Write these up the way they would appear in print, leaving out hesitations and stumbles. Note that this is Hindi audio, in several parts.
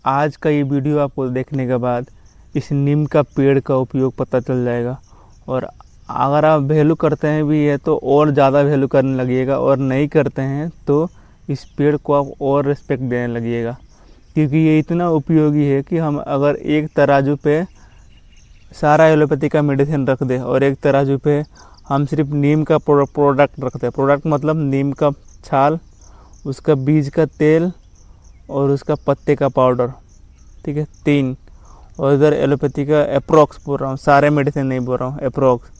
आज का ये वीडियो आपको देखने के बाद इस नीम का पेड़ का उपयोग पता चल जाएगा। और अगर आप वैल्यू करते हैं भी है तो और ज़्यादा वैल्यू करने लगिएगा, और नहीं करते हैं तो इस पेड़ को आप और रिस्पेक्ट देने लगिएगा, क्योंकि ये इतना उपयोगी है कि हम अगर एक तराजू पे सारा एलोपैथी का मेडिसिन रख दें और एक तराजू पे हम सिर्फ नीम का प्रोडक्ट रखते हैं। प्रोडक्ट मतलब नीम का छाल, उसका बीज का तेल और उसका पत्ते का पाउडर, ठीक है, 3। और इधर एलोपैथी का अप्रोक्स बोल रहा हूँ, सारे मेडिसिन नहीं बोल रहा हूँ, अप्रोक्स।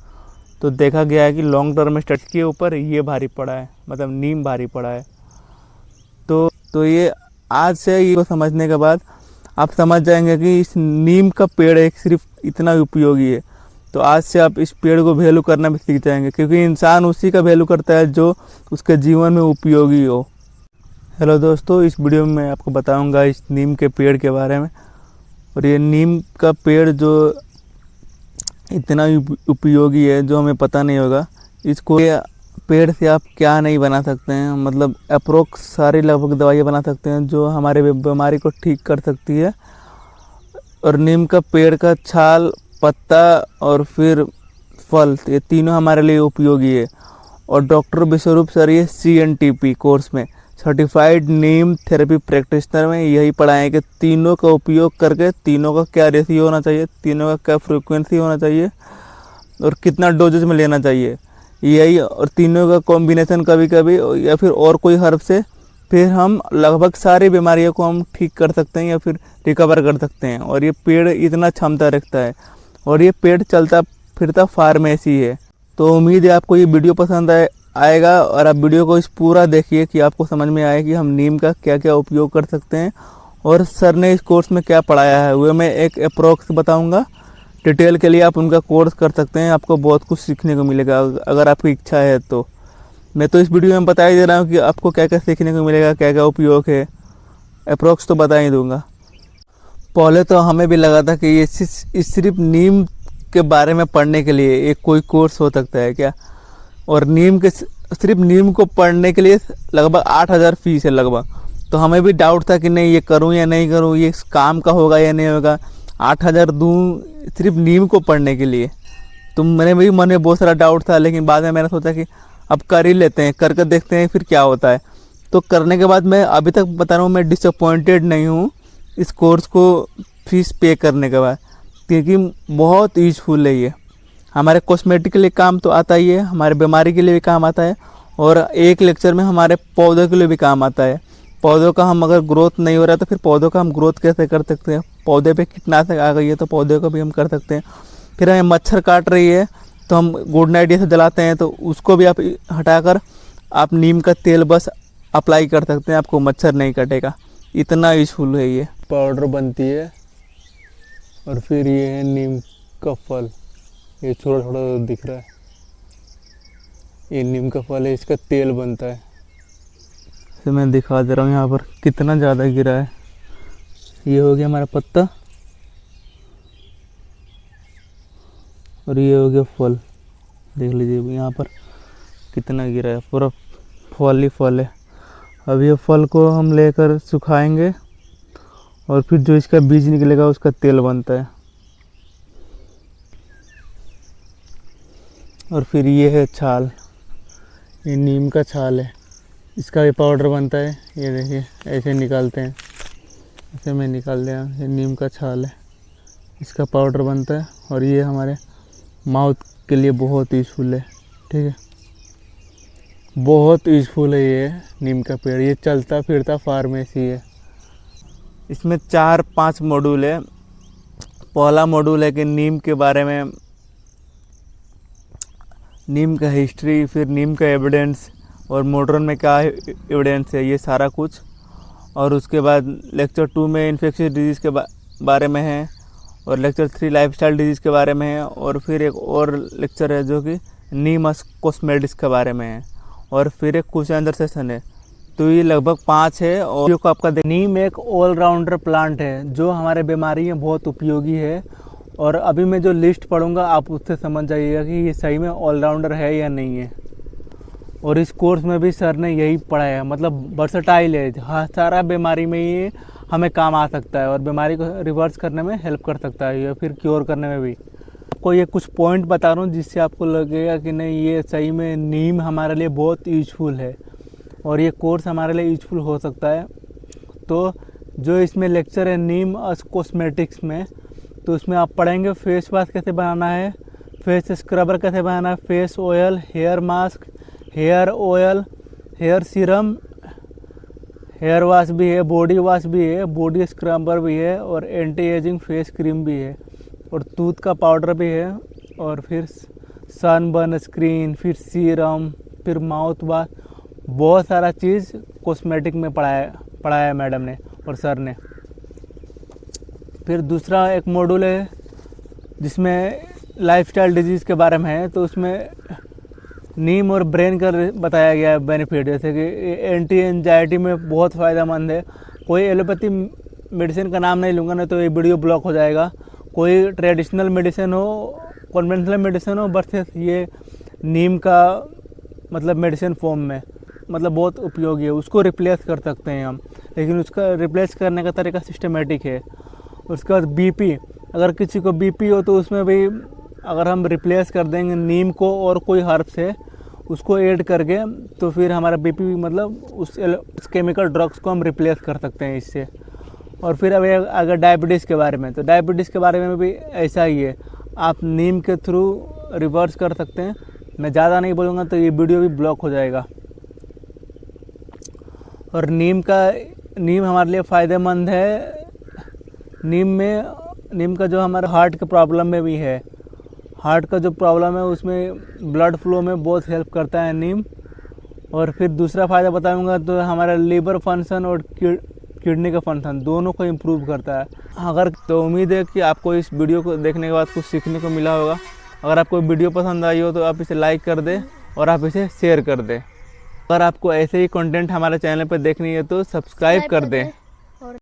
तो देखा गया है कि लॉन्ग टर्म स्टडी के ऊपर ये भारी पड़ा है, मतलब नीम भारी पड़ा है। तो ये आज से ये समझने के बाद आप समझ जाएंगे कि इस नीम का पेड़ एक सिर्फ इतना उपयोगी है। तो आज से आप इस पेड़ को वैल्यू करना भी सीख जाएंगे, क्योंकि इंसान उसी का वैल्यू करता है जो उसके जीवन में उपयोगी हो। हेलो दोस्तों, इस वीडियो में मैं आपको बताऊंगा इस नीम के पेड़ के बारे में। और ये नीम का पेड़ जो इतना उपयोगी है जो हमें पता नहीं होगा। इसको पेड़ से आप क्या नहीं बना सकते हैं, मतलब अप्रोक्स सारी लगभग दवाइयाँ बना सकते हैं जो हमारे बीमारी को ठीक कर सकती है। और नीम का पेड़ का छाल, पत्ता और फिर फल, ये तीनों हमारे लिए उपयोगी है। और डॉक्टर विश्वरूप सर ये CNTP कोर्स में सर्टिफाइड नीम थेरेपी प्रैक्टिशनर में यही पढ़ाएं कि तीनों का उपयोग करके तीनों का क्या रेशियो होना चाहिए, तीनों का क्या फ्रीक्वेंसी होना चाहिए और कितना डोजेज में लेना चाहिए, यही। और तीनों का कॉम्बिनेशन कभी कभी या फिर और कोई हर्ब से फिर हम लगभग सारी बीमारियों को हम ठीक कर सकते हैं या फिर रिकवर कर सकते हैं। और ये पेड़ इतना क्षमता रखता है, और ये पेड़ चलता फिरता फार्मेसी है। तो उम्मीद है आपको ये वीडियो पसंद आएगा और आप वीडियो को इस पूरा देखिए कि आपको समझ में आए कि हम नीम का क्या क्या उपयोग कर सकते हैं और सर ने इस कोर्स में क्या पढ़ाया है। वो मैं एक अप्रोक्स बताऊंगा, डिटेल के लिए आप उनका कोर्स कर सकते हैं, आपको बहुत कुछ सीखने को मिलेगा अगर आपकी इच्छा है तो। मैं तो इस वीडियो में बता ही दे रहा हूँ कि आपको क्या क्या सीखने को मिलेगा, क्या क्या उपयोग है। अप्रोक्स तो बता ही दूंगा। पहले तो हमें भी लगा था कि ये सिर्फ नीम के बारे में पढ़ने के लिए एक कोई कोर्स हो सकता है क्या, और सिर्फ नीम को पढ़ने के लिए लगभग 8,000 फीस है लगभग। तो हमें भी डाउट था कि नहीं ये करूं या नहीं करूं, ये काम का होगा या नहीं होगा, 8,000 दूं सिर्फ नीम को पढ़ने के लिए। तो मेरे भी मन में बहुत सारा डाउट था, लेकिन बाद में मैंने सोचा कि अब कर ही लेते हैं, करके देखते हैं फिर क्या होता है। तो करने के बाद मैं अभी तक बता रहा हूँ, मैं डिसअपॉइंटेड नहीं हूँ इस कोर्स को फीस पे करने के बाद, क्योंकि बहुत यूजफुल है ये। हमारे कॉस्मेटिक के लिए काम तो आता ही है, हमारे बीमारी के लिए भी काम आता है, और एक लेक्चर में हमारे पौधों के लिए भी काम आता है। पौधों का हम अगर ग्रोथ नहीं हो रहा है तो फिर पौधों का हम ग्रोथ कैसे कर सकते हैं, पौधे पे कीटनाशक आ गई है तो पौधे को भी हम कर सकते हैं। फिर हमें मच्छर काट रही है तो हम गुड नाइट से जलाते हैं, तो उसको भी आप हटाकर आप नीम का तेल बस अप्लाई कर सकते हैं, आपको मच्छर नहीं काटेगा। इतना यूजफुल है ये। पाउडर बनती है और फिर ये है नीम का फल, ये थोड़ा थोड़ा दिख रहा है, ये नीम का फल है, इसका तेल बनता है। तो मैं दिखा दे रहा हूँ यहाँ पर कितना ज़्यादा गिरा है। ये हो गया हमारा पत्ता और ये हो गया फल, देख लीजिए यहाँ पर कितना गिरा है, पूरा फल ही फल है। अब ये फल को हम लेकर सुखाएंगे और फिर जो इसका बीज निकलेगा उसका तेल बनता है। और फिर ये है छाल, ये नीम का छाल है, इसका भी पाउडर बनता है। ये देखिए ऐसे निकालते हैं, ऐसे मैं निकाल दिया, ये नीम का छाल है, इसका पाउडर बनता है। और ये हमारे माउथ के लिए बहुत यूज़फुल है, ठीक है, बहुत यूज़फुल है ये नीम का पेड़। ये चलता फिरता फार्मेसी है। इसमें 4-5 मॉड्यूल है। पहला मॉड्यूल है कि नीम के बारे में, नीम का हिस्ट्री, फिर नीम का एविडेंस और मॉडर्न में क्या एविडेंस है, ये सारा कुछ। और उसके बाद लेक्चर 2 में इन्फेक्शियस डिजीज़ के बारे में है, और लेक्चर 3 लाइफस्टाइल डिजीज़ के बारे में है, और फिर एक और लेक्चर है जो कि नीम कॉस्मेटिक्स के बारे में है, और फिर एक क्वेश्चन आंसर सेशन है। तो ये लगभग 5 है। और को आपका नीम एक ऑलराउंडर प्लांट है जो हमारे बीमारी में बहुत उपयोगी है। और अभी मैं जो लिस्ट पढ़ूंगा आप उससे समझ जाइएगा कि ये सही में ऑलराउंडर है या नहीं है। और इस कोर्स में भी सर ने यही पढ़ाया, मतलब वर्सटाइल है, हाँ, सारा बीमारी में ये हमें काम आ सकता है और बीमारी को रिवर्स करने में हेल्प कर सकता है या फिर क्योर करने में भी। आपको ये कुछ पॉइंट बता रहा हूँ जिससे आपको लगेगा कि नहीं ये सही में नीम हमारे लिए बहुत यूजफुल है और ये कोर्स हमारे लिए यूजफुल हो सकता है। तो जो इसमें लेक्चर है नीम कॉस्मेटिक्स में, तो उसमें आप पढ़ेंगे फेस वॉश कैसे बनाना है, फेस स्क्रबर कैसे बनाना है, face oil, hair mask, hair oil, hair serum, hair wash भी है, बॉडी वॉश भी है, बॉडी स्क्रबर भी है और एंटी एजिंग फेस क्रीम भी है और टूथ का पाउडर भी है और फिर सनबर्न स्क्रीन, फिर सीरम, फिर माउथ वॉश, बहुत सारा चीज़ कॉस्मेटिक में पढ़ाया मैडम ने और सर ने। फिर दूसरा एक मॉड्यूल है जिसमें लाइफस्टाइल डिजीज़ के बारे में है, तो उसमें नीम और ब्रेन का बताया गया है बेनिफिट, जैसे कि एंटी एंजाइटी में बहुत फ़ायदेमंद है। कोई एलोपैथी मेडिसिन का नाम नहीं लूँगा नहीं तो ये वीडियो ब्लॉक हो जाएगा। कोई ट्रेडिशनल मेडिसिन हो, कन्वेंशनल मेडिसिन हो, बस ये नीम का मतलब मेडिसिन फॉर्म में मतलब बहुत उपयोगी है, उसको रिप्लेस कर सकते हैं हम, लेकिन उसका रिप्लेस करने का तरीका सिस्टमेटिक है। उसके बाद बीपी, अगर किसी को बीपी हो तो उसमें भी अगर हम रिप्लेस कर देंगे नीम को और कोई हर्ब से उसको ऐड करके, तो फिर हमारा बीपी मतलब उस केमिकल ड्रग्स को हम रिप्लेस कर सकते हैं इससे। और फिर अभी अगर डायबिटीज़ के बारे में, तो डायबिटीज़ के बारे में भी ऐसा ही है, आप नीम के थ्रू रिवर्स कर सकते हैं। मैं ज़्यादा नहीं बोलूँगा तो ये वीडियो भी ब्लॉक हो जाएगा। और नीम हमारे लिए फ़ायदेमंद है। नीम का जो हमारे हार्ट के प्रॉब्लम में भी है, हार्ट का जो प्रॉब्लम है उसमें ब्लड फ्लो में बहुत हेल्प करता है नीम। और फिर दूसरा फ़ायदा बताऊंगा तो हमारा लीवर फंक्शन और किडनी का फंक्शन दोनों को इम्प्रूव करता है। अगर तो उम्मीद है कि आपको इस वीडियो को देखने के बाद कुछ सीखने को मिला होगा। अगर आपको वीडियो पसंद आई हो तो आप इसे लाइक कर दें और आप इसे शेयर कर दें। अगर आपको ऐसे ही कंटेंट हमारे चैनल पर देखनी है तो सब्सक्राइब कर दें।